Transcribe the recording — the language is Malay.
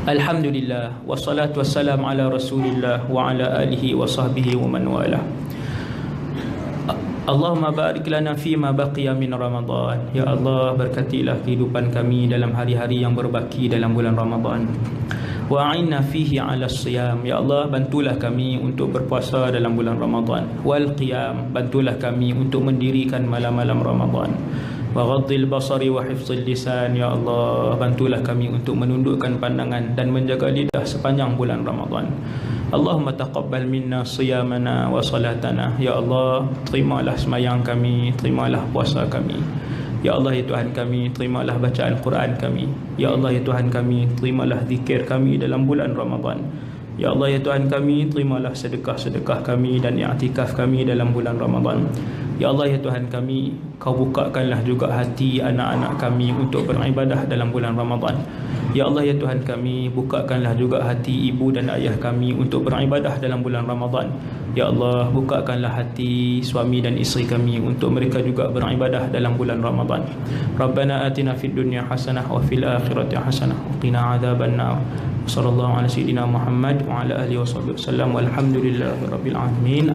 Alhamdulillah, wassalatu wassalamu ala Rasulillah wa ala alihi wa sahbihi wa man walah. Allahumma barik lana fima baqiya min Ramadan. Ya Allah, berkatilah kehidupan kami dalam hari-hari yang berbaki dalam bulan Ramadan. Wa a'inna fihi 'ala siyam. Ya Allah, bantulah kami untuk berpuasa dalam bulan Ramadan. Wal qiyam, bantulah kami untuk mendirikan malam-malam Ramadan. Wa ghaddil basari wa hifzil lisan. Ya Allah, bantulah kami untuk menundukkan pandangan dan menjaga lidah sepanjang bulan Ramadan. Allahumma taqabbal minna siyamana wa salatana. Ya Allah, terimalah sembahyang kami, terimalah puasa kami. Ya Allah, ya Tuhan kami, terimalah bacaan Quran kami. Ya Allah, ya Tuhan kami, terimalah zikir kami dalam bulan Ramadan. Ya Allah, ya Tuhan kami, terimalah sedekah-sedekah kami dan i'tikaf kami dalam bulan Ramadan. Ya Allah, ya Tuhan kami, Kau bukakanlah juga hati anak-anak kami untuk beribadah dalam bulan Ramadan. Ya Allah, ya Tuhan kami, bukakanlah juga hati ibu dan ayah kami untuk beribadah dalam bulan Ramadan. Ya Allah, bukakanlah hati suami dan isteri kami untuk mereka juga beribadah dalam bulan Ramadan. Rabbana atina fid dunya hasanah wa fil akhirati hasanah wa qina adzabannar. Sallallahu ala sayyidina Muhammad wa ala alihi wasallam. Walhamdulillahirabbil alamin.